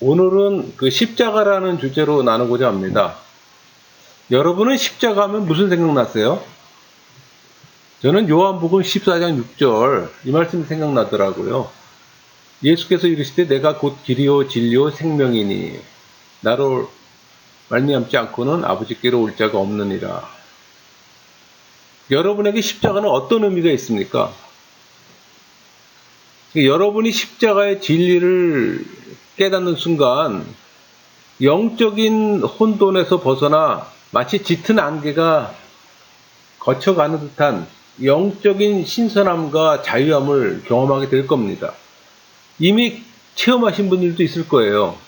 오늘은 그 십자가라는 주제로 나누고자 합니다. 여러분은 십자가 하면 무슨 생각나세요? 저는 요한복음 14장 6절 이 말씀이 생각나더라고요. 예수께서 이르시되 내가 곧 길이요 진리요 생명이니 나로 말미암지 않고는 아버지께로 올 자가 없느니라. 여러분에게 십자가는 어떤 의미가 있습니까? 여러분이 십자가의 진리를 깨닫는 순간 영적인 혼돈에서 벗어나 마치 짙은 안개가 거쳐가는 듯한 영적인 신선함과 자유함을 경험하게 될 겁니다. 이미 체험하신 분들도 있을 거예요.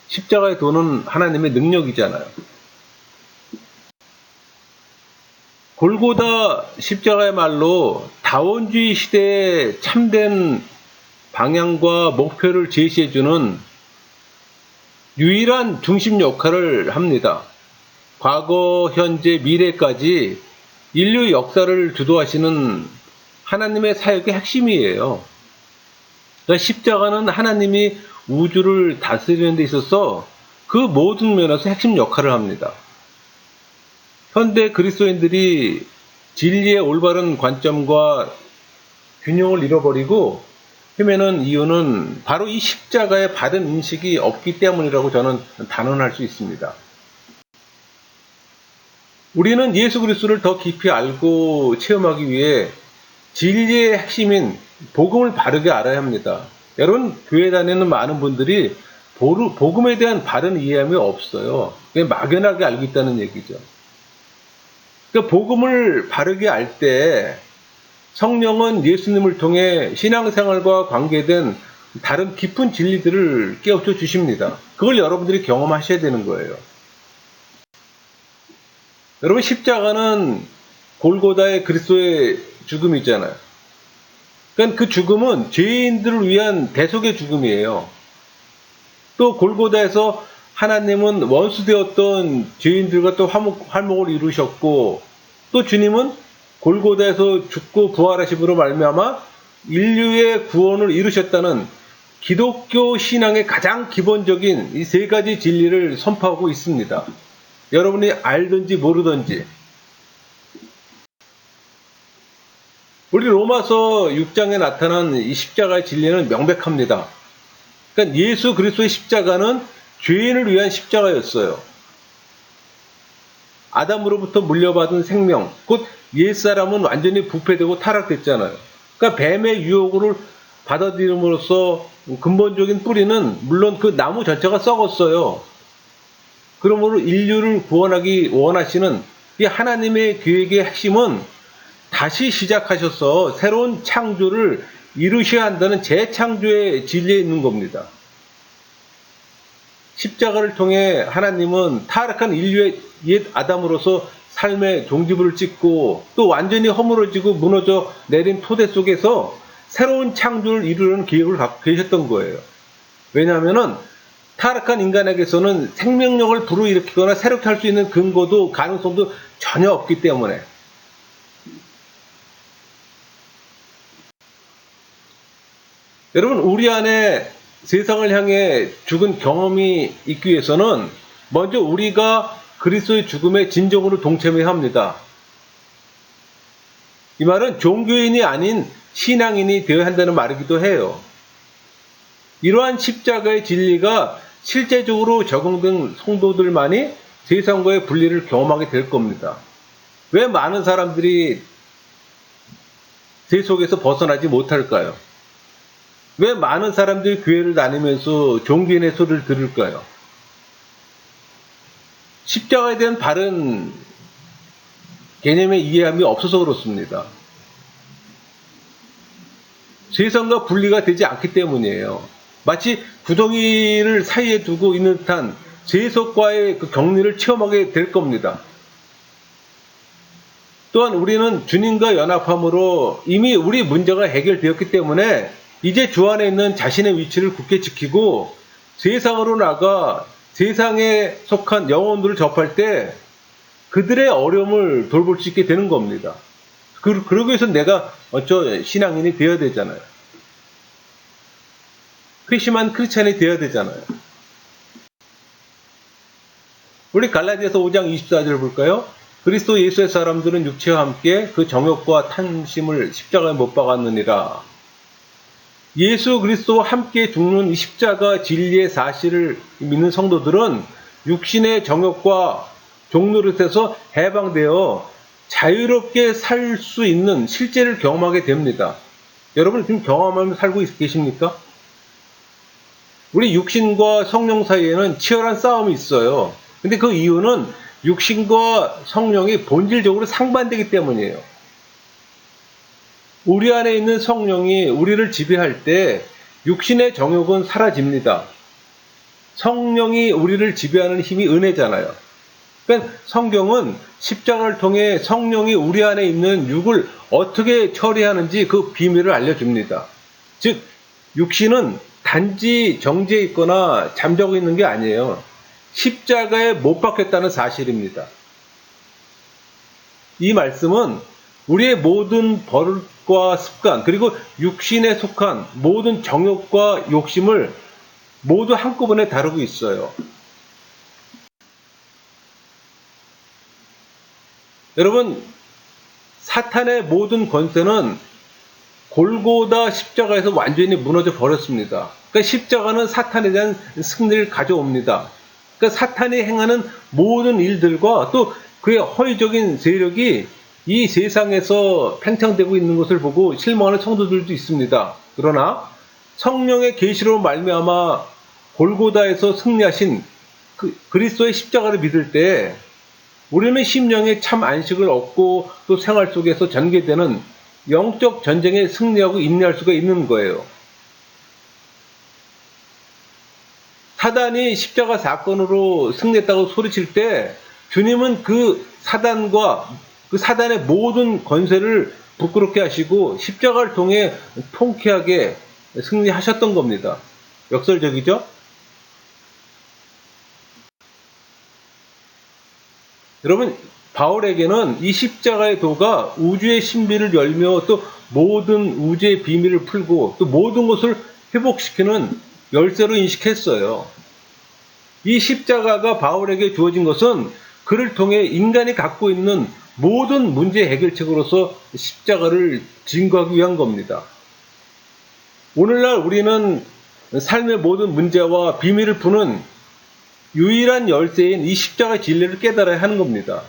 십자가의 도는 하나님의 능력이잖아요. 골고다 십자가의 말로 다원주의 시대에 참된 방향과 목표를 제시해주는 유일한 중심 역할을 합니다. 과거, 현재, 미래까지 인류 역사를 주도하시는 하나님의 사역의 핵심이에요. 그러니까 십자가는 하나님이 우주를 다스리는 데 있어서 그 모든 면에서 핵심 역할을 합니다. 현대 그리스도인들이 진리의 올바른 관점과 균형을 잃어버리고 헤매는 이유는 바로 이 십자가의 바른 인식이 없기 때문이라고 저는 단언할 수 있습니다. 우리는 예수 그리스도를 더 깊이 알고 체험하기 위해 진리의 핵심인 복음을 바르게 알아야 합니다. 여러분, 교회 다니는 많은 분들이 복음에 대한 바른 이해함이 없어요. 그냥 막연하게 알고 있다는 얘기죠. 그러니까 복음을 바르게 알 때 성령은 예수님을 통해 신앙생활과 관계된 다른 깊은 진리들을 깨우쳐 주십니다. 그걸 여러분들이 경험하셔야 되는 거예요. 여러분, 십자가는 골고다의 그리스도의 죽음이잖아요. 그러니까 그 죽음은 죄인들을 위한 대속의 죽음이에요. 또 골고다에서 하나님은 원수되었던 죄인들과 또 화목을 이루셨고, 또 주님은 골고다에서 죽고 부활하심으로 말미암아 인류의 구원을 이루셨다는 기독교 신앙의 가장 기본적인 이 세 가지 진리를 선포하고 있습니다. 여러분이 알든지 모르든지. 우리 로마서 6장에 나타난 이 십자가의 진리는 명백합니다. 그러니까 예수 그리스도의 십자가는 죄인을 위한 십자가였어요. 아담으로부터 물려받은 생명, 곧 옛사람은 완전히 부패되고 타락됐잖아요. 그러니까 뱀의 유혹을 받아들임으로써 근본적인 뿌리는 물론 그 나무 전체가 썩었어요. 그러므로 인류를 구원하기 원하시는 이 하나님의 계획의 핵심은 다시 시작하셔서 새로운 창조를 이루셔야 한다는 재창조의 진리에 있는 겁니다. 십자가를 통해 하나님은 타락한 인류의 옛 아담으로서 삶의 종지부를 찍고 또 완전히 허물어지고 무너져 내린 토대 속에서 새로운 창조를 이루려는 계획을 갖고 계셨던 거예요. 왜냐하면 타락한 인간에게서는 생명력을 불어일으키거나 새롭게 할 수 있는 근거도 가능성도 전혀 없기 때문에. 여러분, 우리 안에 세상을 향해 죽은 경험이 있기 위해서는 먼저 우리가 그리스도의 죽음에 진정으로 동참해야 합니다. 이 말은 종교인이 아닌 신앙인이 되어야 한다는 말이기도 해요. 이러한 십자가의 진리가 실제적으로 적용된 성도들만이 세상과의 분리를 경험하게 될 겁니다. 왜 많은 사람들이 세속에서 벗어나지 못할까요? 왜 많은 사람들이 교회를 다니면서 종교인의 소리를 들을까요? 십자가에 대한 바른 개념의 이해함이 없어서 그렇습니다. 세상과 분리가 되지 않기 때문이에요. 마치 구덩이를 사이에 두고 있는 듯한 세속과의 그 격리를 체험하게 될 겁니다. 또한 우리는 주님과 연합함으로 이미 우리 문제가 해결되었기 때문에 이제 주 안에 있는 자신의 위치를 굳게 지키고 세상으로 나가 세상에 속한 영혼들을 접할 때 그들의 어려움을 돌볼 수 있게 되는 겁니다. 그러기 위해서 내가 신앙인이 되어야 되잖아요. 회심한 크리스찬이 되어야 되잖아요. 우리 갈라디아서 5장 24절 볼까요? 그리스도 예수의 사람들은 육체와 함께 그 정욕과 탐심을 십자가에 못 박았느니라. 예수 그리스도와 함께 죽는 이 십자가 진리의 사실을 믿는 성도들은 육신의 정욕과 종노릇에서 해방되어 자유롭게 살 수 있는 실제를 경험하게 됩니다. 여러분 지금 경험하면서 살고 계십니까? 우리 육신과 성령 사이에는 치열한 싸움이 있어요. 근데 그 이유는 육신과 성령이 본질적으로 상반되기 때문이에요. 우리 안에 있는 성령이 우리를 지배할 때 육신의 정욕은 사라집니다. 성령이 우리를 지배하는 힘이 은혜잖아요. 그러니까 성경은 십자가를 통해 성령이 우리 안에 있는 육을 어떻게 처리하는지 그 비밀을 알려줍니다. 즉 육신은 단지 정죄에 있거나 잠자고 있는 게 아니에요. 십자가에 못 박혔다는 사실입니다. 이 말씀은 우리의 모든 버릇과 습관 그리고 육신에 속한 모든 정욕과 욕심을 모두 한꺼번에 다루고 있어요. 여러분 사탄의 모든 권세는 골고다 십자가에서 완전히 무너져 버렸습니다. 그러니까 십자가는 사탄에 대한 승리를 가져옵니다. 그러니까 사탄이 행하는 모든 일들과 또 그의 허위적인 세력이 이 세상에서 팽창되고 있는 것을 보고 실망하는 성도들도 있습니다. 그러나 성령의 계시로 말미암아 골고다에서 승리하신 그리스도의 십자가를 믿을 때 우리는 심령의 참 안식을 얻고 또 생활 속에서 전개되는 영적 전쟁에 승리하고 인내할 수가 있는 거예요. 사단이 십자가 사건으로 승리했다고 소리칠 때 주님은 그 사단과 그 사단의 모든 권세를 부끄럽게 하시고 십자가를 통해 통쾌하게 승리하셨던 겁니다. 역설적이죠? 여러분 바울에게는 이 십자가의 도가 우주의 신비를 열며 또 모든 우주의 비밀을 풀고 또 모든 것을 회복시키는 열쇠로 인식했어요. 이 십자가가 바울에게 주어진 것은 그를 통해 인간이 갖고 있는 모든 문제 해결책으로서 십자가를 증거하기 위한 겁니다. 오늘날 우리는 삶의 모든 문제와 비밀을 푸는 유일한 열쇠인 이 십자가 진리를 깨달아야 하는 겁니다.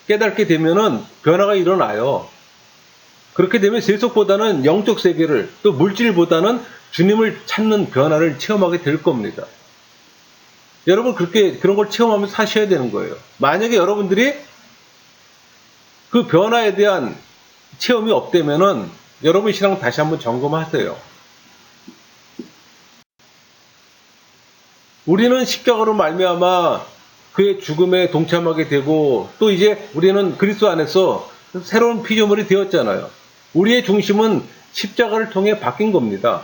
깨닫게 되면은 변화가 일어나요. 그렇게 되면 세속보다는 영적 세계를 또 물질보다는 주님을 찾는 변화를 체험하게 될 겁니다. 여러분 그런 걸 체험하면서 사셔야 되는 거예요. 만약에 여러분들이 그 변화에 대한 체험이 없다면은 여러분 신앙 다시 한번 점검하세요. 우리는 십자가로 말미암아 그의 죽음에 동참하게 되고 또 이제 우리는 그리스도 안에서 새로운 피조물이 되었잖아요. 우리의 중심은 십자가를 통해 바뀐 겁니다.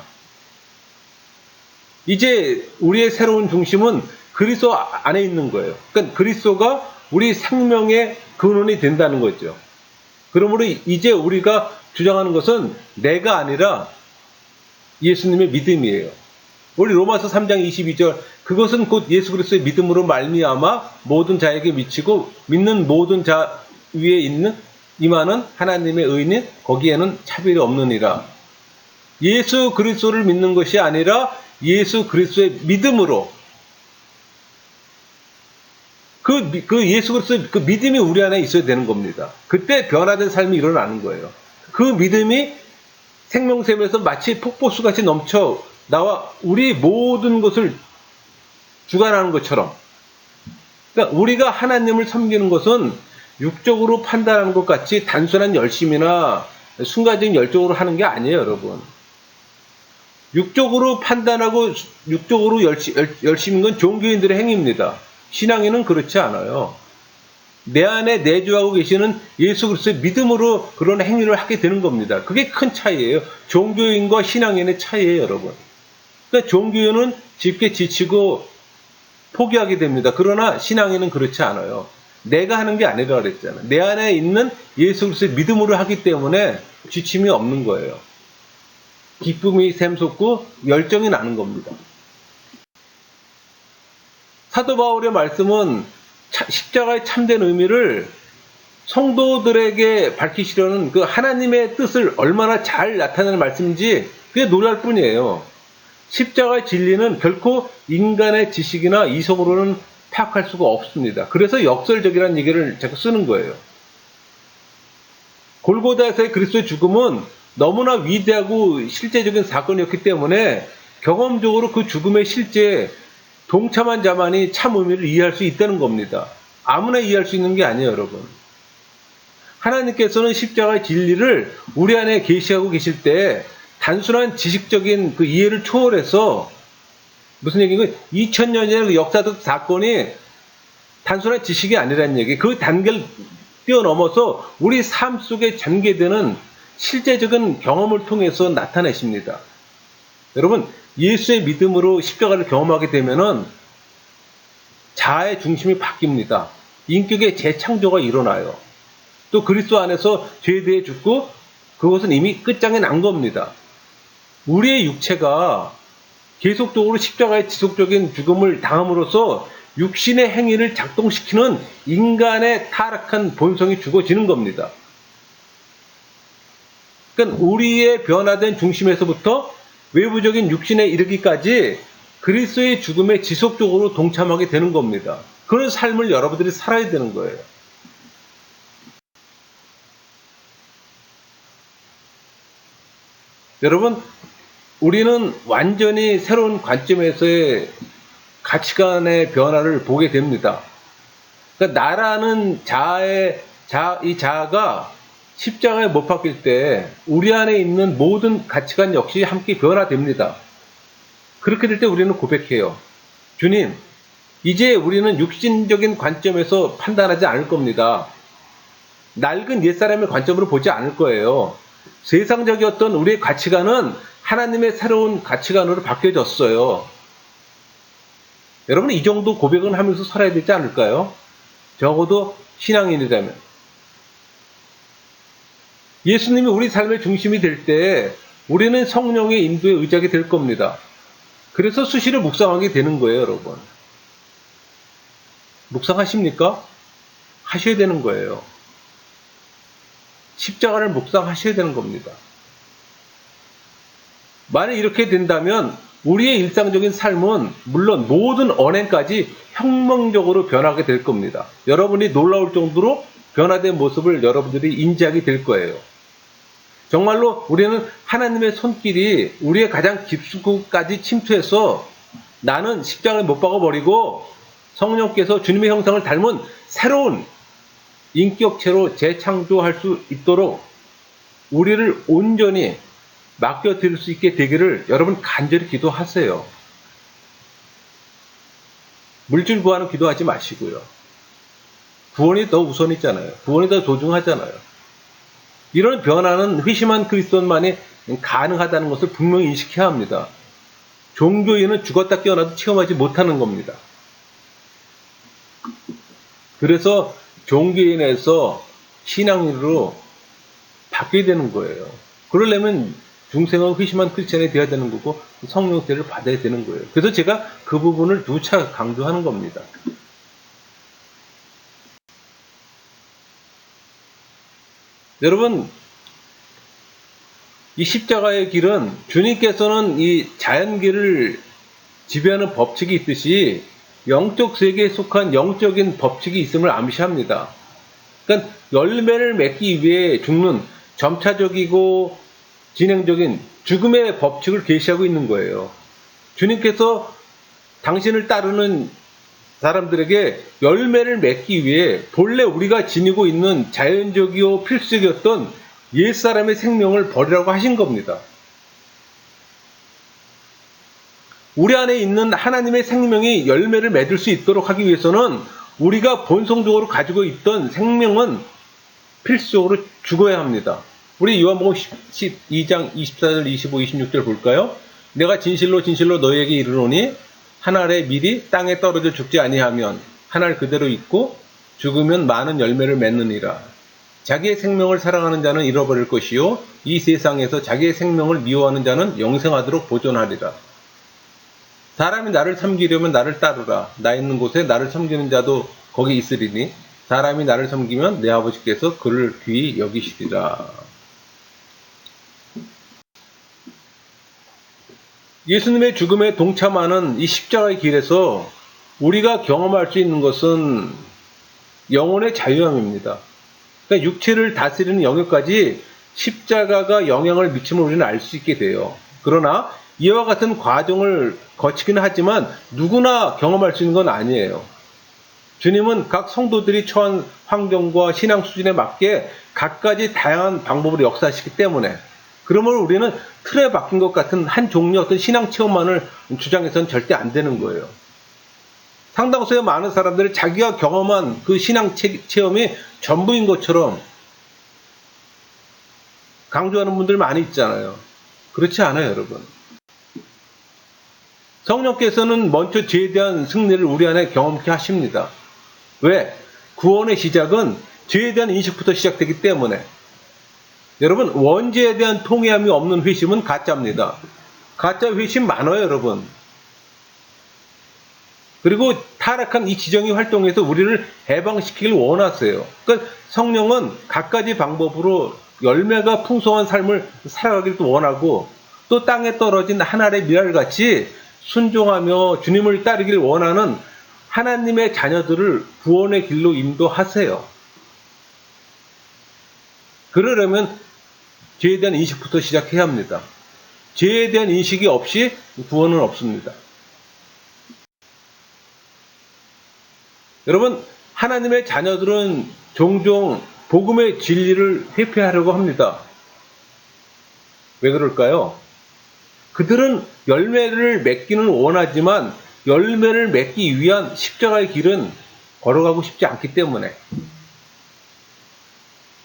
이제 우리의 새로운 중심은 그리스도 안에 있는 거예요. 그러니까 그리스도가 우리 생명의 근원이 된다는 거죠. 그러므로 이제 우리가 주장하는 것은 내가 아니라 예수님의 믿음이에요. 우리 로마서 3장 22절 그것은 곧 예수 그리스도의 믿음으로 말미암아 모든 자에게 미치고 믿는 모든 자 위에 임하는 하나님의 의는 거기에는 차별이 없느니라. 예수 그리스도를 믿는 것이 아니라 예수 그리스도의 믿음으로 그 예수 그리스도의 그 믿음이 우리 안에 있어야 되는 겁니다. 그때 변화된 삶이 일어나는 거예요. 그 믿음이 생명샘에서 마치 폭포수같이 넘쳐 나와 우리 모든 것을 주관하는 것처럼. 그러니까 우리가 하나님을 섬기는 것은 육적으로 판단하는 것 같이 단순한 열심이나 순간적인 열정으로 하는 게 아니에요, 여러분. 육적으로 판단하고 육적으로 열심인 건 종교인들의 행위입니다. 신앙인은 그렇지 않아요. 내 안에 내주하고 계시는 예수 그리스도의 믿음으로 그런 행위를 하게 되는 겁니다. 그게 큰 차이예요. 종교인과 신앙인의 차이예요, 여러분. 그러니까 종교인은 쉽게 지치고 포기하게 됩니다. 그러나 신앙인은 그렇지 않아요. 내가 하는 게 아니라 그랬잖아요. 내 안에 있는 예수 그리스도의 믿음으로 하기 때문에 지침이 없는 거예요. 기쁨이 샘솟고 열정이 나는 겁니다. 사도 바울의 말씀은 십자가의 참된 의미를 성도들에게 밝히시려는 그 하나님의 뜻을 얼마나 잘 나타내는 말씀인지 그게 놀랄 뿐이에요. 십자가의 진리는 결코 인간의 지식이나 이성으로는 파악할 수가 없습니다. 그래서 역설적이라는 얘기를 자꾸 쓰는 거예요. 골고다에서의 그리스도의 죽음은 너무나 위대하고 실제적인 사건이었기 때문에 경험적으로 그 죽음의 실제에 동참한 자만이 참 의미를 이해할 수 있다는 겁니다. 아무나 이해할 수 있는 게 아니에요, 여러분. 하나님께서는 십자가의 진리를 우리 안에 계시하고 계실 때 단순한 지식적인 그 이해를 초월해서 무슨 얘기인가요? 2000년 전의 그 역사적 사건이 단순한 지식이 아니라는 얘기. 그 단계를 뛰어넘어서 우리 삶 속에 전개되는 실제적인 경험을 통해서 나타내십니다. 여러분, 예수의 믿음으로 십자가를 경험하게 되면은 자아의 중심이 바뀝니다. 인격의 재창조가 일어나요. 또 그리스도 안에서 죄에 대해 죽고 그것은 이미 끝장에 난 겁니다. 우리의 육체가 계속적으로 십자가의 지속적인 죽음을 당함으로써 육신의 행위를 작동시키는 인간의 타락한 본성이 죽어지는 겁니다. 그러니까 우리의 변화된 중심에서부터 외부적인 육신에 이르기까지 그리스도의 죽음에 지속적으로 동참하게 되는 겁니다. 그런 삶을 여러분들이 살아야 되는 거예요. 여러분, 우리는 완전히 새로운 관점에서의 가치관의 변화를 보게 됩니다. 그러니까 나라는 이 자아가 십자가에 못 박힐 때 우리 안에 있는 모든 가치관 역시 함께 변화됩니다. 그렇게 될 때 우리는 고백해요. 주님, 이제 우리는 육신적인 관점에서 판단하지 않을 겁니다. 낡은 옛사람의 관점으로 보지 않을 거예요. 세상적이었던 우리의 가치관은 하나님의 새로운 가치관으로 바뀌어졌어요. 여러분, 이 정도 고백은 하면서 살아야 되지 않을까요? 적어도 신앙인이라면. 예수님이 우리 삶의 중심이 될 때 우리는 성령의 인도에 의지하게 될 겁니다. 그래서 수시로 묵상하게 되는 거예요, 여러분. 묵상하십니까? 하셔야 되는 거예요. 십자가를 묵상하셔야 되는 겁니다. 만약 이렇게 된다면 우리의 일상적인 삶은 물론 모든 언행까지 혁명적으로 변하게 될 겁니다. 여러분이 놀라울 정도로 변화된 모습을 여러분들이 인지하게 될 거예요. 정말로 우리는 하나님의 손길이 우리의 가장 깊숙이까지 침투해서 나는 십자가를 못 박아버리고 성령께서 주님의 형상을 닮은 새로운 인격체로 재창조할 수 있도록 우리를 온전히 맡겨드릴 수 있게 되기를 여러분 간절히 기도하세요. 물질 구하는 기도하지 마시고요. 구원이 더 우선이잖아요. 구원이 더 소중하잖아요. 이런 변화는 회심한 그리스도인만이 가능하다는 것을 분명히 인식해야 합니다. 종교인은 죽었다 깨어나도 체험하지 못하는 겁니다. 그래서 종교인에서 신앙인으로 바뀌어야 되는 거예요. 그러려면 중생하고 회심한 크리스찬이 되어야 되는 거고 성령세를 받아야 되는 거예요. 그래서 제가 그 부분을 누차 강조하는 겁니다. 여러분, 이 십자가의 길은 주님께서는 이 자연계를 지배하는 법칙이 있듯이 영적 세계에 속한 영적인 법칙이 있음을 암시합니다. 그러니까 열매를 맺기 위해 죽는 점차적이고 진행적인 죽음의 법칙을 계시하고 있는 거예요. 주님께서 당신을 따르는 사람들에게 열매를 맺기 위해 본래 우리가 지니고 있는 자연적이요 필수적이었던 옛사람의 생명을 버리라고 하신 겁니다. 우리 안에 있는 하나님의 생명이 열매를 맺을 수 있도록 하기 위해서는 우리가 본성적으로 가지고 있던 생명은 필수적으로 죽어야 합니다. 우리 요한복음 12장 24절, 25, 26절 볼까요? 내가 진실로 진실로 너희에게 이르노니 한 알의 밀이 땅에 떨어져 죽지 아니하면 한 알 그대로 있고 죽으면 많은 열매를 맺느니라. 자기의 생명을 사랑하는 자는 잃어버릴 것이요 이 세상에서 자기의 생명을 미워하는 자는 영생하도록 보존하리라. 사람이 나를 섬기려면 나를 따르라. 나 있는 곳에 나를 섬기는 자도 거기 있으리니 사람이 나를 섬기면 내 아버지께서 그를 귀히 여기시리라. 예수님의 죽음에 동참하는 이 십자가의 길에서 우리가 경험할 수 있는 것은 영혼의 자유함입니다. 그러니까 육체를 다스리는 영역까지 십자가가 영향을 미침을 우리는 알 수 있게 돼요. 그러나 이와 같은 과정을 거치기는 하지만 누구나 경험할 수 있는 건 아니에요. 주님은 각 성도들이 처한 환경과 신앙 수준에 맞게 각가지 다양한 방법으로 역사하시기 때문에 그러므로 우리는 틀에 박힌 것 같은 한 종류의 어떤 신앙 체험만을 주장해서는 절대 안 되는 거예요. 상당수의 많은 사람들이 자기가 경험한 그 신앙 체험이 전부인 것처럼 강조하는 분들 많이 있잖아요. 그렇지 않아요, 여러분. 성령께서는 먼저 죄에 대한 승리를 우리 안에 경험케 하십니다. 왜? 구원의 시작은 죄에 대한 인식부터 시작되기 때문에. 여러분, 원죄에 대한 통회함이 없는 회심은 가짜입니다. 가짜 회심 많아요, 여러분. 그리고 타락한 이 지정의 활동에서 우리를 해방시키길 원하세요. 그러니까 성령은 각가지 방법으로 열매가 풍성한 삶을 살아가길 원하고 또 땅에 떨어진 한 알의 밀알같이 순종하며 주님을 따르길 원하는 하나님의 자녀들을 구원의 길로 인도하세요. 그러려면 죄에 대한 인식부터 시작해야 합니다. 죄에 대한 인식이 없이 구원은 없습니다. 여러분, 하나님의 자녀들은 종종 복음의 진리를 회피하려고 합니다. 왜 그럴까요? 그들은 열매를 맺기는 원하지만 열매를 맺기 위한 십자가의 길은 걸어가고 싶지 않기 때문에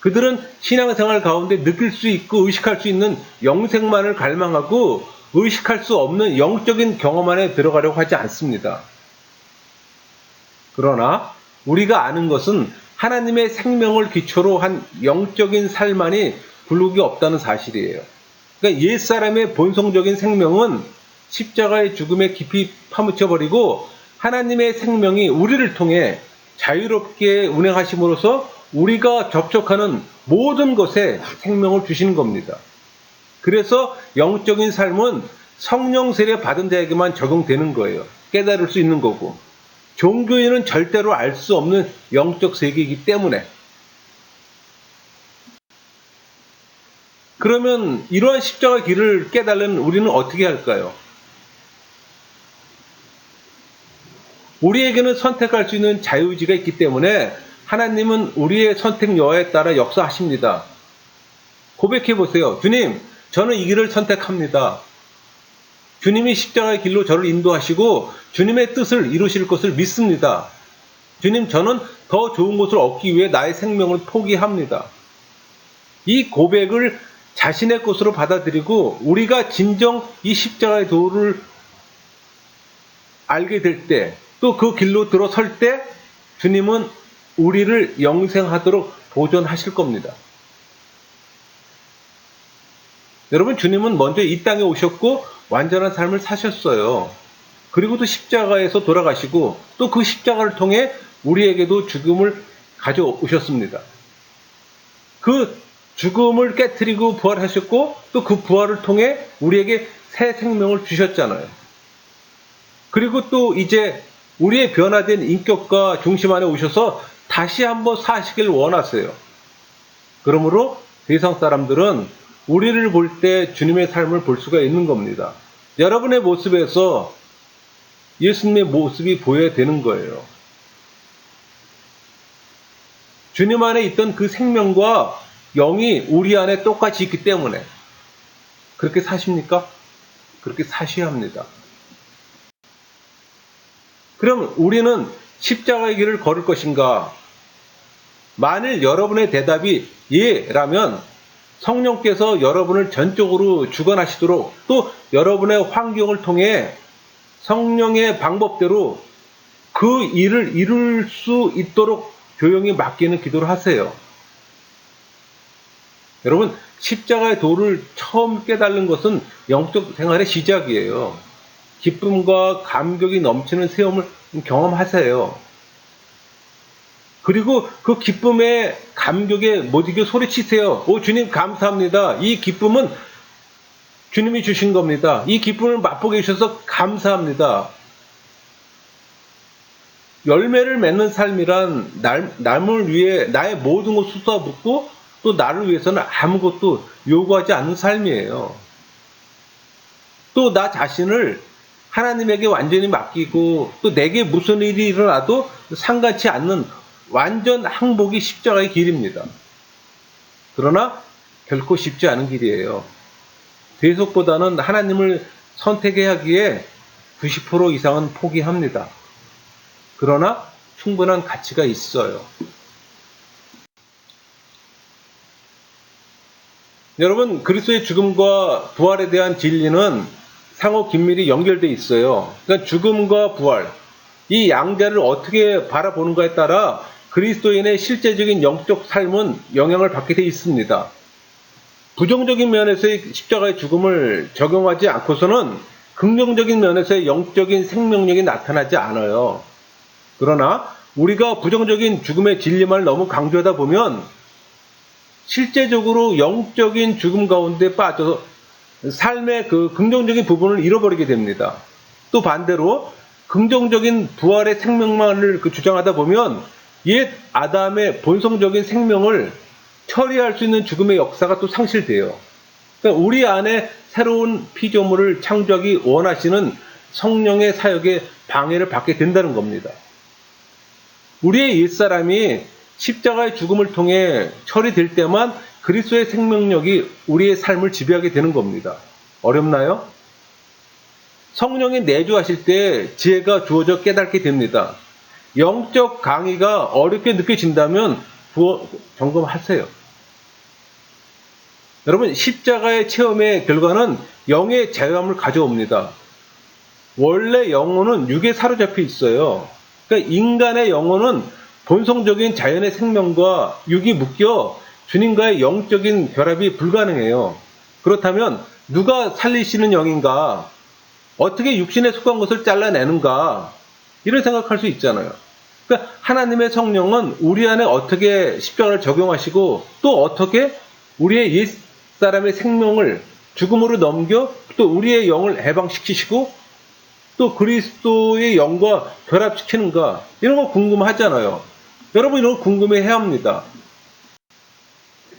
그들은 신앙생활 가운데 느낄 수 있고 의식할 수 있는 영생만을 갈망하고 의식할 수 없는 영적인 경험 안에 들어가려고 하지 않습니다. 그러나 우리가 아는 것은 하나님의 생명을 기초로 한 영적인 삶만이 불룩이 없다는 사실이에요. 그러니까 옛사람의 본성적인 생명은 십자가의 죽음에 깊이 파묻혀버리고 하나님의 생명이 우리를 통해 자유롭게 운행하심으로써 우리가 접촉하는 모든 것에 생명을 주시는 겁니다. 그래서 영적인 삶은 성령 세례 받은 자에게만 적용되는 거예요. 깨달을 수 있는 거고. 종교인은 절대로 알 수 없는 영적 세계이기 때문에. 그러면 이러한 십자가 길을 깨달으면 우리는 어떻게 할까요? 우리에게는 선택할 수 있는 자유의지가 있기 때문에 하나님은 우리의 선택 여하에 따라 역사하십니다. 고백해 보세요. 주님, 저는 이 길을 선택합니다. 주님이 십자가의 길로 저를 인도하시고 주님의 뜻을 이루실 것을 믿습니다. 주님, 저는 더 좋은 것을 얻기 위해 나의 생명을 포기합니다. 이 고백을 자신의 것으로 받아들이고 우리가 진정 이 십자가의 도를 알게 될 때, 또 그 길로 들어설 때 주님은 우리를 영생하도록 보존하실 겁니다. 여러분, 주님은 먼저 이 땅에 오셨고 완전한 삶을 사셨어요. 그리고 또 십자가에서 돌아가시고 또 그 십자가를 통해 우리에게도 죽음을 가져오셨습니다. 그 죽음을 깨트리고 부활하셨고 또 그 부활을 통해 우리에게 새 생명을 주셨잖아요. 그리고 또 이제 우리의 변화된 인격과 중심 안에 오셔서 다시 한번 사시길 원하세요. 그러므로 세상 사람들은 우리를 볼 때 주님의 삶을 볼 수가 있는 겁니다. 여러분의 모습에서 예수님의 모습이 보여야 되는 거예요. 주님 안에 있던 그 생명과 영이 우리 안에 똑같이 있기 때문에 그렇게 사십니까? 그렇게 사셔야 합니다. 그럼 우리는 십자가의 길을 걸을 것인가? 만일 여러분의 대답이 예라면 성령께서 여러분을 전적으로 주관하시도록 또 여러분의 환경을 통해 성령의 방법대로 그 일을 이룰 수 있도록 조용히 맡기는 기도를 하세요. 여러분, 십자가의 도를 처음 깨달는 것은 영적 생활의 시작이에요. 기쁨과 감격이 넘치는 체험을 경험하세요. 그리고 그 기쁨의 감격에 못 이겨 소리치세요. 오, 주님 감사합니다. 이 기쁨은 주님이 주신 겁니다. 이 기쁨을 맛보게 해주셔서 감사합니다. 열매를 맺는 삶이란 남을 위해 나의 모든 것을 쏟아붓고 또 나를 위해서는 아무것도 요구하지 않는 삶이에요. 또 나 자신을 하나님에게 완전히 맡기고 또 내게 무슨 일이 일어나도 상관치 않는 완전 항복이 십자가의 길입니다. 그러나 결코 쉽지 않은 길이에요. 대속보다는 하나님을 선택해야 하기에 90% 이상은 포기합니다. 그러나 충분한 가치가 있어요. 여러분, 그리스도의 죽음과 부활에 대한 진리는 상호 긴밀히 연결되어 있어요. 그러니까 죽음과 부활, 이 양자를 어떻게 바라보는가에 따라 그리스도인의 실제적인 영적 삶은 영향을 받게 되어 있습니다. 부정적인 면에서의 십자가의 죽음을 적용하지 않고서는 긍정적인 면에서의 영적인 생명력이 나타나지 않아요. 그러나 우리가 부정적인 죽음의 진리만을 너무 강조하다 보면 실제적으로 영적인 죽음 가운데 빠져서 삶의 그 긍정적인 부분을 잃어버리게 됩니다. 또 반대로 긍정적인 부활의 생명만을 주장하다 보면 옛 아담의 본성적인 생명을 처리할 수 있는 죽음의 역사가 또 상실돼요. 그러니까 우리 안에 새로운 피조물을 창조하기 원하시는 성령의 사역에 방해를 받게 된다는 겁니다. 우리의 옛사람이 십자가의 죽음을 통해 처리될 때만 그리스도의 생명력이 우리의 삶을 지배하게 되는 겁니다. 어렵나요? 성령이 내주하실 때 지혜가 주어져 깨닫게 됩니다. 영적 강의가 어렵게 느껴진다면 점검하세요. 여러분, 십자가의 체험의 결과는 영의 자유함을 가져옵니다. 원래 영혼은 육에 사로잡혀 있어요. 그러니까 인간의 영혼은 본성적인 자연의 생명과 육이 묶여 주님과의 영적인 결합이 불가능해요. 그렇다면 누가 살리시는 영인가? 어떻게 육신에 속한 것을 잘라내는가? 이런 생각할 수 있잖아요. 그러니까 하나님의 성령은 우리 안에 어떻게 십자가를 적용하시고 또 어떻게 우리의 옛사람의 생명을 죽음으로 넘겨 또 우리의 영을 해방시키시고 또 그리스도의 영과 결합시키는가? 이런 거 궁금하잖아요. 여러분 이런 거 궁금해해야 합니다.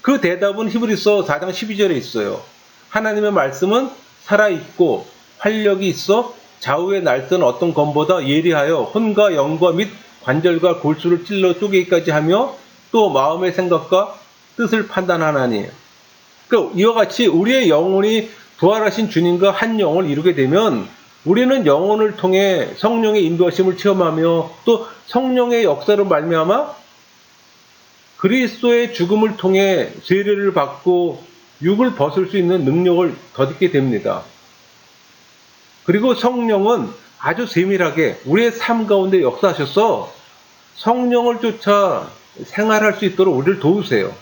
그 대답은 히브리서 4장 12절에 있어요. 하나님의 말씀은 살아있고 활력이 있어 좌우에 날선 어떤 검보다 예리하여 혼과 영과 및 관절과 골수를 찔러 쪼개기까지 하며 또 마음의 생각과 뜻을 판단하나니. 그러니까 이와 같이 우리의 영혼이 부활하신 주님과 한 영을 이루게 되면 우리는 영혼을 통해 성령의 인도하심을 체험하며 또 성령의 역사로 말미암아 그리스도의 죽음을 통해 세례를 받고 육을 벗을 수 있는 능력을 덧입게 됩니다. 그리고 성령은 아주 세밀하게 우리의 삶 가운데 역사하셔서 성령을 쫓아 생활할 수 있도록 우리를 도우세요.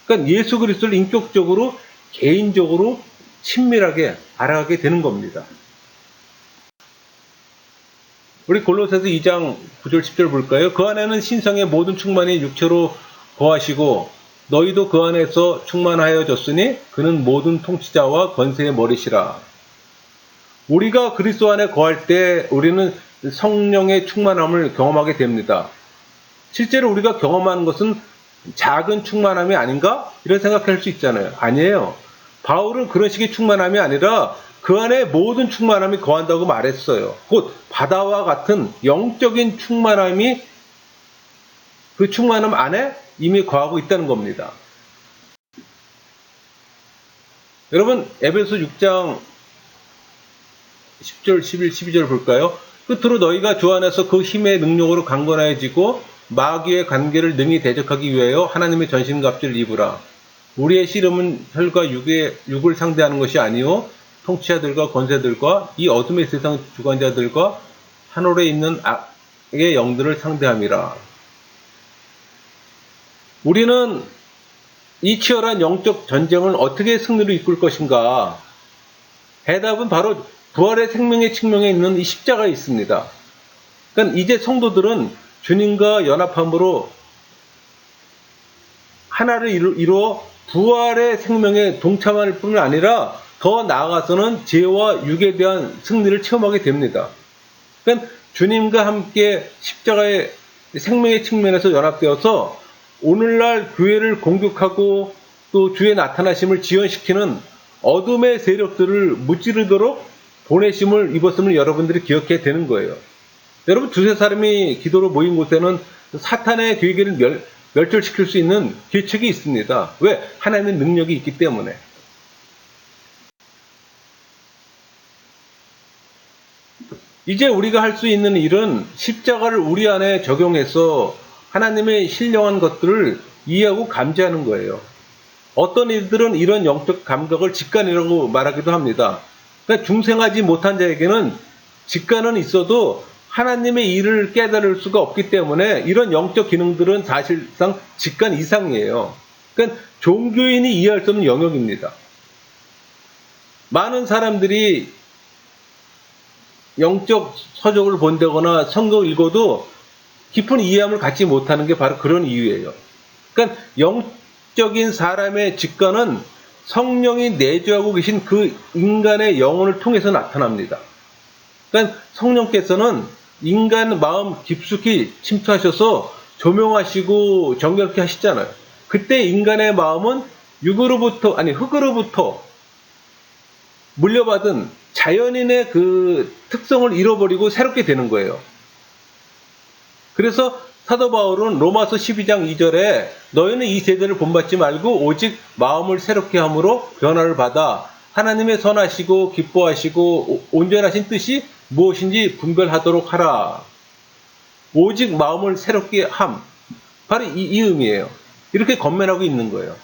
그러니까 예수 그리스도를 인격적으로 개인적으로 친밀하게 알아가게 되는 겁니다. 우리 골로새서 2장 9절 10절 볼까요? 그 안에는 신성의 모든 충만이 육체로 거하시고 너희도 그 안에서 충만하여졌으니 그는 모든 통치자와 권세의 머리시라. 우리가 그리스도 안에 거할 때 우리는 성령의 충만함을 경험하게 됩니다. 실제로 우리가 경험하는 것은 작은 충만함이 아닌가? 이런 생각할 수 있잖아요. 아니에요. 바울은 그런 식의 충만함이 아니라 그 안에 모든 충만함이 거한다고 말했어요. 곧 바다와 같은 영적인 충만함이 그 충만함 안에 이미 거하고 있다는 겁니다. 여러분 에베소 6장 10절, 11, 12절 볼까요? 끝으로 너희가 주 안에서 그 힘의 능력으로 강건해지고 마귀의 관계를 능히 대적하기 위하여 하나님의 전신갑주를 입으라. 우리의 씨름은 혈과 육을 상대하는 것이 아니요 통치자들과 권세들과 이 어둠의 세상 주관자들과 하늘에 있는 악의 영들을 상대함이라. 우리는 이 치열한 영적 전쟁을 어떻게 승리로 이끌 것인가? 해답은 바로 부활의 생명의 측면에 있는 이 십자가에 있습니다. 그러니까 이제 성도들은 주님과 연합함으로 하나를 이루어 부활의 생명에 동참할 뿐만 아니라 더 나아가서는 죄와 육에 대한 승리를 체험하게 됩니다. 그러니까 주님과 함께 십자가의 생명의 측면에서 연합되어서 오늘날 교회를 공격하고 또 주의 나타나심을 지연시키는 어둠의 세력들을 무찌르도록 보내심을 입었음을 여러분들이 기억해야 되는 거예요. 여러분, 두세 사람이 기도로 모인 곳에는 사탄의 계획을 멸절시킬 수 있는 계책이 있습니다. 왜? 하나님의 능력이 있기 때문에. 이제 우리가 할 수 있는 일은 십자가를 우리 안에 적용해서 하나님의 신령한 것들을 이해하고 감지하는 거예요. 어떤 이들은 이런 영적 감각을 직관이라고 말하기도 합니다. 그러니까 중생하지 못한 자에게는 직관은 있어도 하나님의 일을 깨달을 수가 없기 때문에 이런 영적 기능들은 사실상 직관 이상이에요. 그러니까 종교인이 이해할 수 없는 영역입니다. 많은 사람들이 영적 서적을 본다거나 성경을 읽어도 깊은 이해함을 갖지 못하는 게 바로 그런 이유예요. 그러니까 영적인 사람의 직관은 성령이 내주하고 계신 그 인간의 영혼을 통해서 나타납니다. 그러니까 성령께서는 인간 마음 깊숙이 침투하셔서 조명하시고 정결케 하시잖아요. 그때 인간의 마음은 흙으로부터 물려받은 자연인의 그 특성을 잃어버리고 새롭게 되는 거예요. 그래서 사도 바울은 로마서 12장 2절에 너희는 이 세대를 본받지 말고 오직 마음을 새롭게 함으로 변화를 받아 하나님의 선하시고 기뻐하시고 온전하신 뜻이 무엇인지 분별하도록 하라. 오직 마음을 새롭게 함. 바로 이 의미예요. 이렇게 건면하고 있는 거예요.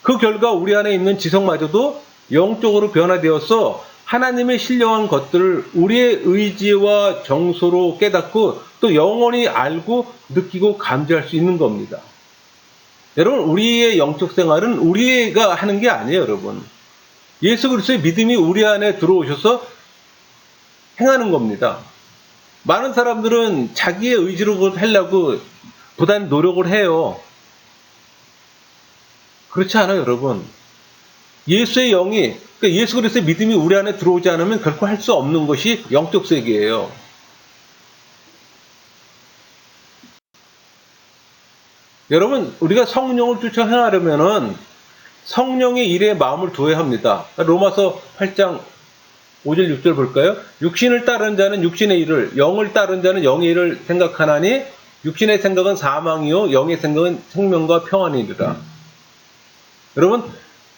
그 결과 우리 안에 있는 지성마저도 영적으로 변화되어서 하나님의 신령한 것들을 우리의 의지와 정서로 깨닫고 또 영원히 알고 느끼고 감지할 수 있는 겁니다. 여러분, 우리의 영적 생활은 우리가 하는 게 아니에요, 여러분. 예수 그리스도의 믿음이 우리 안에 들어오셔서 행하는 겁니다. 많은 사람들은 자기의 의지로 그걸 하려고 부단 노력을 해요. 그렇지 않아요, 여러분. 예수의 영이, 그러니까 예수 그리스도의 믿음이 우리 안에 들어오지 않으면 결코 할 수 없는 것이 영적 세계예요. 여러분, 우리가 성령을 쫓아 행하려면은 성령의 일에 마음을 두어야 합니다. 로마서 8장 5절 6절 볼까요? 육신을 따른 자는 육신의 일을, 영을 따른 자는 영의 일을 생각하나니 육신의 생각은 사망이요 영의 생각은 생명과 평안이니라. 여러분,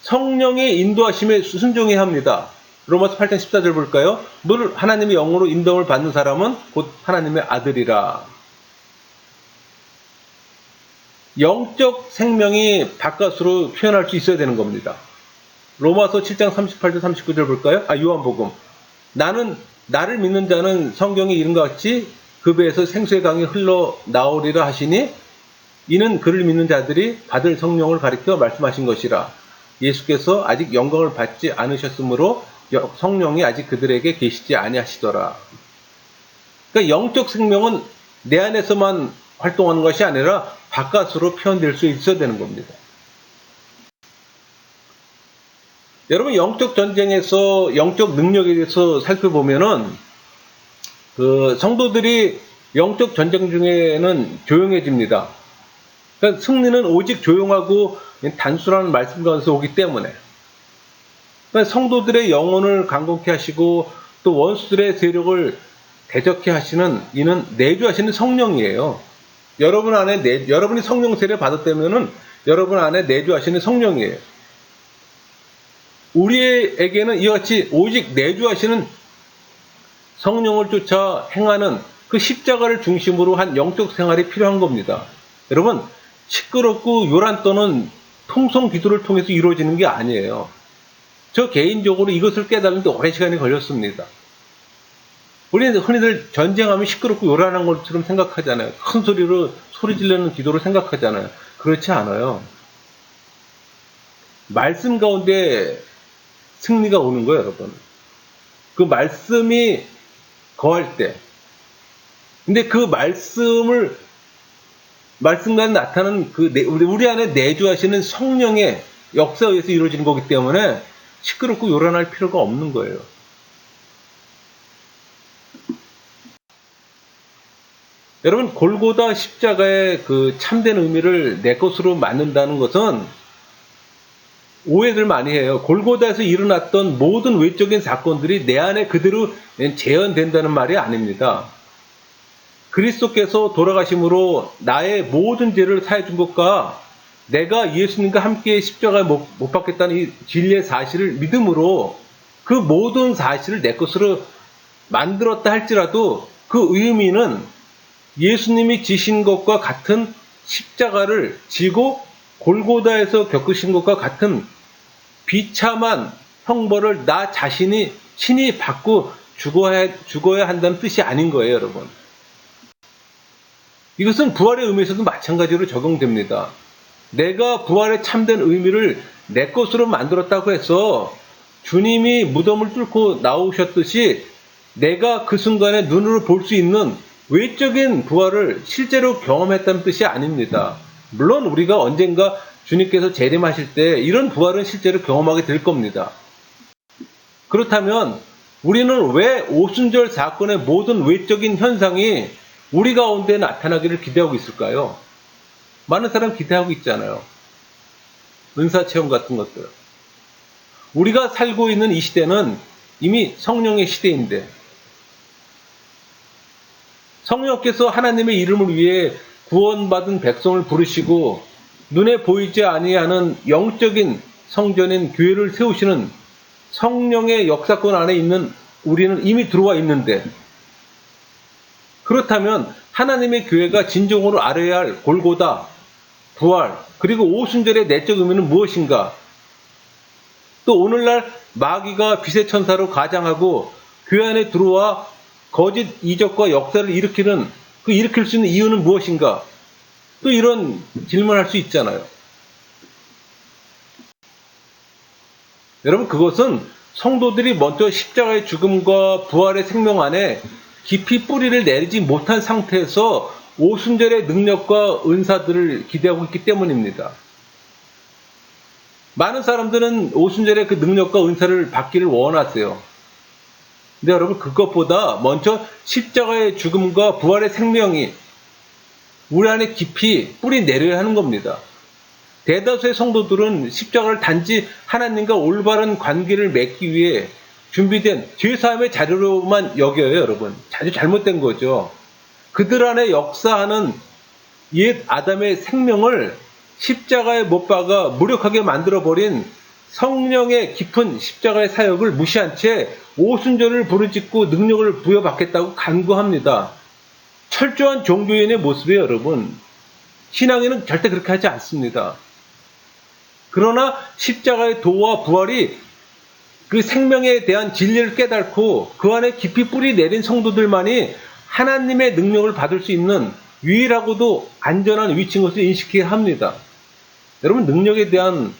성령의 인도하심에 순종해야 합니다. 로마서 8장 14절 볼까요? 늘 하나님의 영으로 인도를 받는 사람은 곧 하나님의 아들이라. 영적 생명이 바깥으로 표현할 수 있어야 되는 겁니다. 로마서 7장 38절 39절 볼까요? 요한복음. 나를 믿는 자는 성경에 이른 것 같이 그 배에서 생수의 강이 흘러나오리라 하시니 이는 그를 믿는 자들이 받을 성령을 가리켜 말씀하신 것이라. 예수께서 아직 영광을 받지 않으셨으므로 성령이 아직 그들에게 계시지 아니하시더라. 그러니까 영적 생명은 내 안에서만 활동하는 것이 아니라 바깥으로 표현될 수 있어야 되는 겁니다. 여러분, 영적 전쟁에서 영적 능력에 대해서 살펴보면은 그 성도들이 영적 전쟁 중에는 조용해집니다. 그러니까 승리는 오직 조용하고 단순한 말씀 가운데서 오기 때문에, 그러니까 성도들의 영혼을 강건케 하시고 또 원수들의 세력을 대적케 하시는 이는 내주하시는 성령이에요. 여러분이 성령 세례를 받았다면은 여러분 안에 내주하시는 성령이에요. 우리에게는 이와 같이 오직 내주하시는 성령을 쫓아 행하는 그 십자가를 중심으로 한 영적 생활이 필요한 겁니다. 여러분, 시끄럽고 요란 떠는 통성 기도를 통해서 이루어지는 게 아니에요. 저 개인적으로 이것을 깨달는데 오랜 시간이 걸렸습니다. 우리는 흔히들 전쟁하면 시끄럽고 요란한 것처럼 생각하잖아요. 큰 소리로 소리 지르는 기도를 생각하잖아요. 그렇지 않아요. 말씀 가운데 승리가 오는 거예요, 여러분. 그 말씀이 거할 때. 근데 그 말씀과 나타나는 우리 안에 내주하시는 성령의 역사에 의해서 이루어지는 거기 때문에 시끄럽고 요란할 필요가 없는 거예요. 여러분, 골고다 십자가의 그 참된 의미를 내 것으로 만든다는 것은 오해들 많이 해요. 골고다에서 일어났던 모든 외적인 사건들이 내 안에 그대로 재현된다는 말이 아닙니다. 그리스도께서 돌아가심으로 나의 모든 죄를 사해 준 것과 내가 예수님과 함께 십자가에 못 박겠다는 이 진리의 사실을 믿음으로 그 모든 사실을 내 것으로 만들었다 할지라도 그 의미는 예수님이 지신 것과 같은 십자가를 지고 골고다에서 겪으신 것과 같은 비참한 형벌을 나 자신이 친히 받고 죽어야 한다는 뜻이 아닌 거예요, 여러분. 이것은 부활의 의미에서도 마찬가지로 적용됩니다. 내가 부활의 참된 의미를 내 것으로 만들었다고 해서 주님이 무덤을 뚫고 나오셨듯이 내가 그 순간에 눈으로 볼 수 있는 외적인 부활을 실제로 경험했다는 뜻이 아닙니다. 물론 우리가 언젠가 주님께서 재림하실 때 이런 부활은 실제로 경험하게 될 겁니다. 그렇다면 우리는 왜 오순절 사건의 모든 외적인 현상이 우리 가운데 나타나기를 기대하고 있을까요? 많은 사람 기대하고 있잖아요. 은사체험 같은 것들. 우리가 살고 있는 이 시대는 이미 성령의 시대인데 성령께서 하나님의 이름을 위해 구원받은 백성을 부르시고 눈에 보이지 아니하는 영적인 성전인 교회를 세우시는 성령의 역사권 안에 있는 우리는 이미 들어와 있는데 그렇다면 하나님의 교회가 진정으로 알아야 할 골고다, 부활, 그리고 오순절의 내적 의미는 무엇인가? 또 오늘날 마귀가 빛의 천사로 가장하고 교회 안에 들어와 거짓 이적과 역사를 일으킬 수 있는 이유는 무엇인가? 또 이런 질문을 할 수 있잖아요. 여러분, 그것은 성도들이 먼저 십자가의 죽음과 부활의 생명 안에 깊이 뿌리를 내리지 못한 상태에서 오순절의 능력과 은사들을 기대하고 있기 때문입니다. 많은 사람들은 오순절의 그 능력과 은사를 받기를 원하세요. 근데 여러분, 그것보다 먼저 십자가의 죽음과 부활의 생명이 우리 안에 깊이 뿌리 내려야 하는 겁니다. 대다수의 성도들은 십자가를 단지 하나님과 올바른 관계를 맺기 위해 준비된 죄사함의 자료로만 여겨요, 여러분. 아주 잘못된 거죠. 그들 안에 역사하는 옛 아담의 생명을 십자가에 못 박아 무력하게 만들어버린 성령의 깊은 십자가의 사역을 무시한 채 오순절을 부르짖고 능력을 부여받겠다고 간구합니다. 철저한 종교인의 모습이에요, 여러분. 신앙인은 절대 그렇게 하지 않습니다. 그러나 십자가의 도와 부활이 그 생명에 대한 진리를 깨닫고 그 안에 깊이 뿌리 내린 성도들만이 하나님의 능력을 받을 수 있는 유일하고도 안전한 위치인 것을 인식해야 합니다. 여러분, 능력에 대한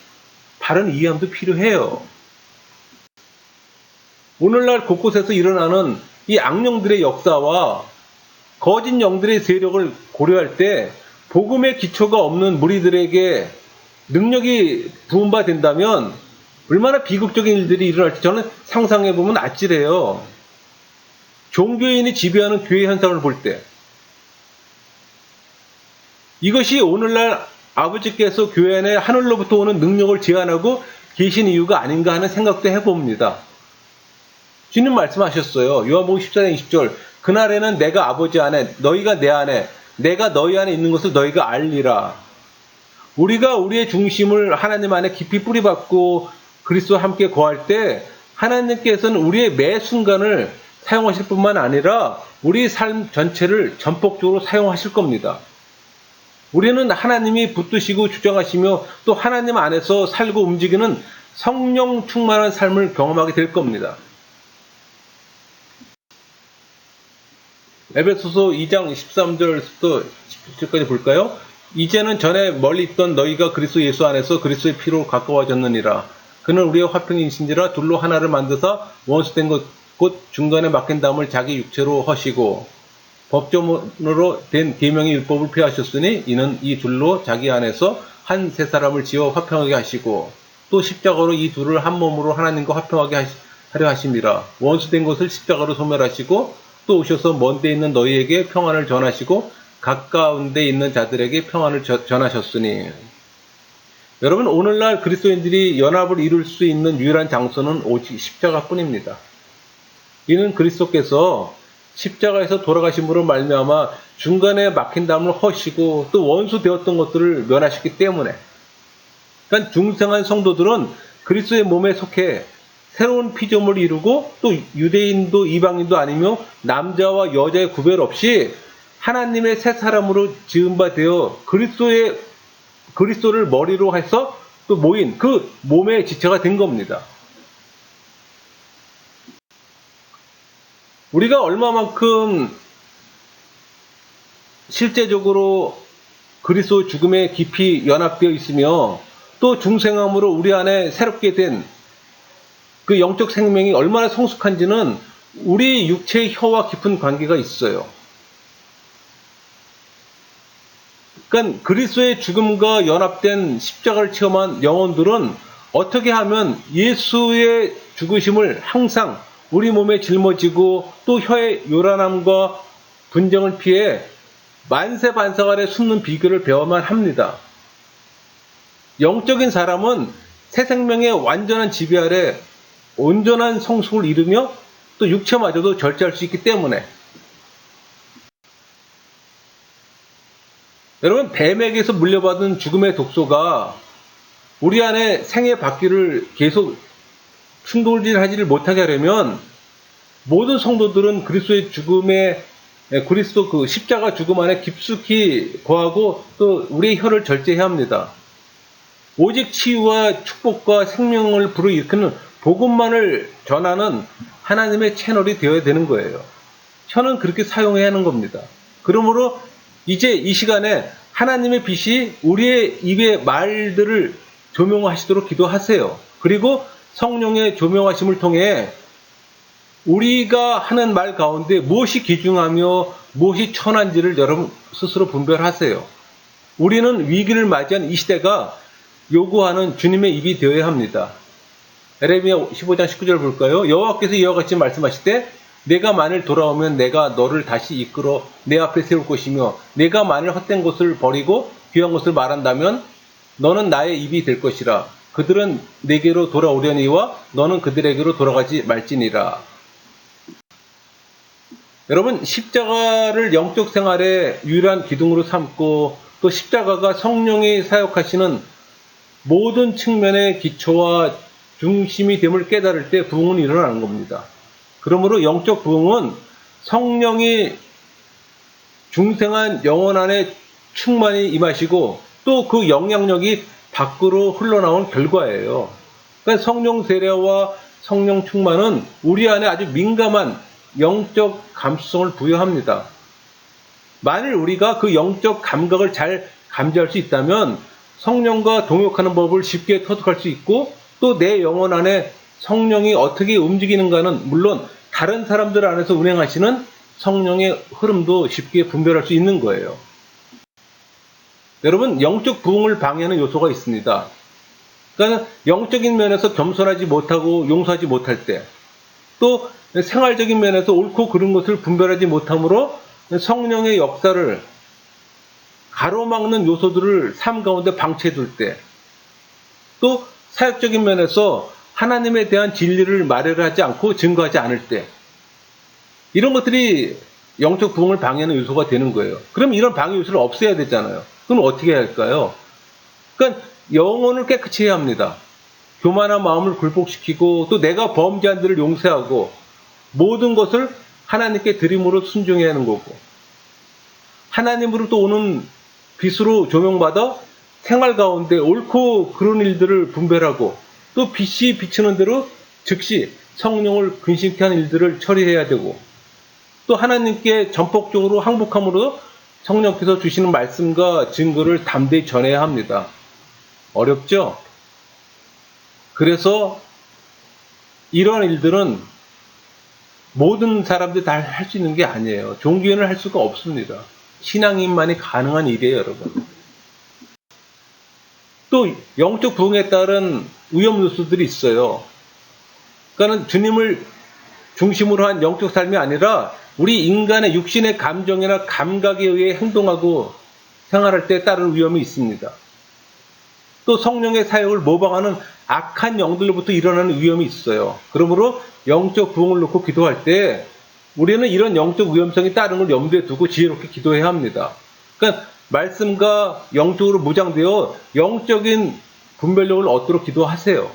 바른 이해함도 필요해요. 오늘날 곳곳에서 일어나는 이 악령들의 역사와 거짓 영들의 세력을 고려할 때 복음의 기초가 없는 무리들에게 능력이 부음받는다면 얼마나 비극적인 일들이 일어날지 저는 상상해보면 아찔해요. 종교인이 지배하는 교회 현상을 볼 때 이것이 오늘날 아버지께서 교회 안에 하늘로부터 오는 능력을 제한하고 계신 이유가 아닌가 하는 생각도 해봅니다. 주님 말씀하셨어요. 요한복음 14장 20절 그날에는 내가 아버지 안에 너희가 내 안에 내가 너희 안에 있는 것을 너희가 알리라. 우리가 우리의 중심을 하나님 안에 깊이 뿌리박고 그리스도와 함께 거할 때 하나님께서는 우리의 매 순간을 사용하실 뿐만 아니라 우리 삶 전체를 전폭적으로 사용하실 겁니다. 우리는 하나님이 붙드시고 주장하시며 또 하나님 안에서 살고 움직이는 성령 충만한 삶을 경험하게 될 겁니다. 에베소서 2장 13절부터 17절까지 볼까요? 이제는 전에 멀리 있던 너희가 그리스도 예수 안에서 그리스도의 피로 가까워졌느니라. 그는 우리의 화평이신지라 둘로 하나를 만드사 원수된 것 곧 중간에 막힌 담을 자기 육체로 허시고 법조문으로 된 계명의 율법을 폐하셨으니 이는 이 둘로 자기 안에서 한 세 사람을 지어 화평하게 하시고 또 십자가로 이 둘을 한 몸으로 하나님과 화평하게 하려 하심이라. 원수된 것을 십자가로 소멸하시고 또 오셔서 먼 데 있는 너희에게 평안을 전하시고 가까운 데 있는 자들에게 평안을 전하셨으니. 여러분, 오늘날 그리스도인들이 연합을 이룰 수 있는 유일한 장소는 오직 십자가뿐입니다. 이는 그리스도께서 십자가에서 돌아가심으로 말미암아 중간에 막힌 담을 허시고 또 원수 되었던 것들을 면하셨기 때문에. 그러니까 중생한 성도들은 그리스도의 몸에 속해 새로운 피조물을 이루고 또 유대인도 이방인도 아니며 남자와 여자의 구별 없이 하나님의 새 사람으로 지은 바 되어 그리스도를 머리로 해서 또 모인 그 몸의 지체가 된 겁니다. 우리가 얼마만큼 실제적으로 그리스도 죽음에 깊이 연합되어 있으며 또 중생함으로 우리 안에 새롭게 된 그 영적 생명이 얼마나 성숙한지는 우리 육체의 혀와 깊은 관계가 있어요. 그러니까 그리스도의 죽음과 연합된 십자가를 체험한 영혼들은 어떻게 하면 예수의 죽으심을 항상 우리 몸에 짊어지고 또 혀의 요란함과 분쟁을 피해 만세반석 아래 숨는 비결을 배워만 합니다. 영적인 사람은 새 생명의 완전한 지배 아래 온전한 성숙을 이루며 또 육체마저도 절제할 수 있기 때문에. 여러분, 뱀에게서 물려받은 죽음의 독소가 우리 안에 생의 바퀴를 계속 충돌질하지를 못하게 하려면 모든 성도들은 그리스도의 죽음에 그리스도 그 십자가 죽음 안에 깊숙이 거하고 또 우리의 혀를 절제해야 합니다. 오직 치유와 축복과 생명을 불어일으키는 복음만을 전하는 하나님의 채널이 되어야 되는 거예요. 혀는 그렇게 사용해야 하는 겁니다. 그러므로 이제 이 시간에 하나님의 빛이 우리의 입의 말들을 조명하시도록 기도하세요. 그리고 성령의 조명하심을 통해 우리가 하는 말 가운데 무엇이 귀중하며 무엇이 천한지를 여러분 스스로 분별하세요. 우리는 위기를 맞이한 이 시대가 요구하는 주님의 입이 되어야 합니다. 에레미야 15장 19절 볼까요? 여호와께서 이와 같이 말씀하실 때 내가 만일 돌아오면 내가 너를 다시 이끌어 내 앞에 세울 것이며 내가 만일 헛된 것을 버리고 귀한 것을 말한다면 너는 나의 입이 될 것이라. 그들은 내게로 돌아오려니와 너는 그들에게로 돌아가지 말지니라. 여러분, 십자가를 영적 생활의 유일한 기둥으로 삼고 또 십자가가 성령이 사역하시는 모든 측면의 기초와 중심이 됨을 깨달을 때 부흥은 일어나는 겁니다. 그러므로 영적 부흥은 성령이 중생한 영혼 안에 충만히 임하시고 또 그 영향력이 밖으로 흘러나온 결과예요. 그러니까 성령 세례와 성령 충만은 우리 안에 아주 민감한 영적 감수성을 부여합니다. 만일 우리가 그 영적 감각을 잘 감지할 수 있다면 성령과 동역하는 법을 쉽게 터득할 수 있고 또 내 영혼 안에 성령이 어떻게 움직이는가는 물론 다른 사람들 안에서 운행하시는 성령의 흐름도 쉽게 분별할 수 있는 거예요. 여러분, 영적 부흥을 방해하는 요소가 있습니다. 그러니까 영적인 면에서 겸손하지 못하고 용서하지 못할 때, 또 생활적인 면에서 옳고 그른 것을 분별하지 못함으로 성령의 역사를 가로막는 요소들을 삶 가운데 방치해둘 때, 또 사역적인 면에서 하나님에 대한 진리를 말하지 않고 증거하지 않을 때, 이런 것들이 영적 부흥을 방해하는 요소가 되는 거예요. 그럼 이런 방해 요소를 없애야 되잖아요. 그럼 어떻게 해야 할까요? 그러니까 영혼을 깨끗이 해야 합니다. 교만한 마음을 굴복시키고 또 내가 범죄한 들을 용서하고 모든 것을 하나님께 드림으로 순종해야 하는 거고, 하나님으로부터 오는 빛으로 조명받아 생활 가운데 옳고 그른 일들을 분별하고 또 빛이 비치는 대로 즉시 성령을 근심케 하는 일들을 처리해야 되고, 또 하나님께 전폭적으로 항복함으로 성령께서 주시는 말씀과 증거를 담대히 전해야 합니다. 어렵죠? 그래서 이런 일들은 모든 사람들이 다 할 수 있는 게 아니에요. 종교인을 할 수가 없습니다. 신앙인만이 가능한 일이에요, 여러분. 또 영적 부흥에 따른 위험 요소들이 있어요. 그러니까 주님을 중심으로 한 영적 삶이 아니라 우리 인간의 육신의 감정이나 감각에 의해 행동하고 생활할 때 따른 위험이 있습니다. 또 성령의 사역을 모방하는 악한 영들로부터 일어나는 위험이 있어요. 그러므로 영적 부흥을 놓고 기도할 때 우리는 이런 영적 위험성이 따른 걸 염두에 두고 지혜롭게 기도해야 합니다. 그러니까 말씀과 영적으로 무장되어 영적인 분별력을 얻도록 기도하세요.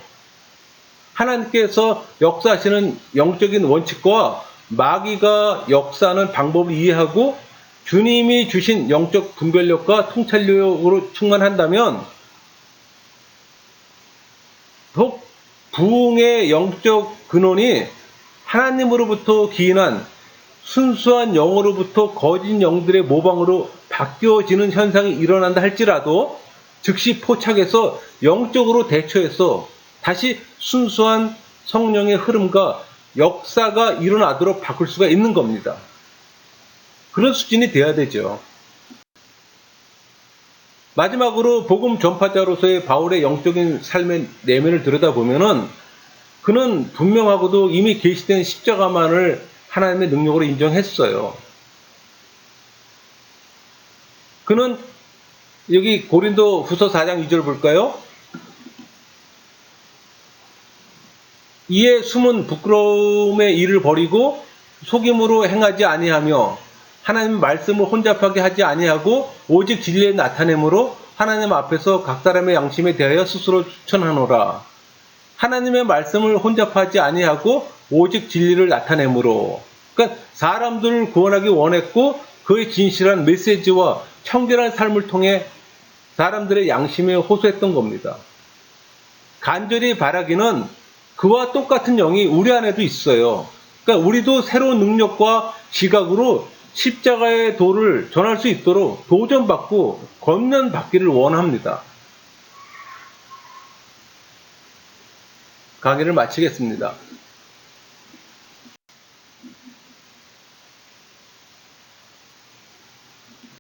하나님께서 역사하시는 영적인 원칙과 마귀가 역사하는 방법을 이해하고 주님이 주신 영적 분별력과 통찰력으로 충만한다면 더욱 부흥의 영적 근원이 하나님으로부터 기인한 순수한 영으로부터 거짓 영들의 모방으로 바뀌어지는 현상이 일어난다 할지라도 즉시 포착해서 영적으로 대처해서 다시 순수한 성령의 흐름과 역사가 일어나도록 바꿀 수가 있는 겁니다. 그런 수준이 돼야 되죠. 마지막으로 복음 전파자로서의 바울의 영적인 삶의 내면을 들여다보면은 그는 분명하고도 이미 계시된 십자가만을 하나님의 능력으로 인정했어요. 그는 여기 고린도 후서 4장 2절 볼까요? 이에 숨은 부끄러움의 일을 버리고 속임으로 행하지 아니하며 하나님 말씀을 혼잡하게 하지 아니하고 오직 진리에 나타내므로 하나님 앞에서 각 사람의 양심에 대하여 스스로 추천하노라. 하나님의 말씀을 혼잡하지 아니하고 오직 진리를 나타내므로. 그러니까 사람들을 구원하기 원했고 그의 진실한 메시지와 청결한 삶을 통해 사람들의 양심에 호소했던 겁니다. 간절히 바라기는 그와 똑같은 영이 우리 안에도 있어요. 그러니까 우리도 새로운 능력과 지각으로 십자가의 도를 전할 수 있도록 도전받고 권면받기를 원합니다. 강의를 마치겠습니다.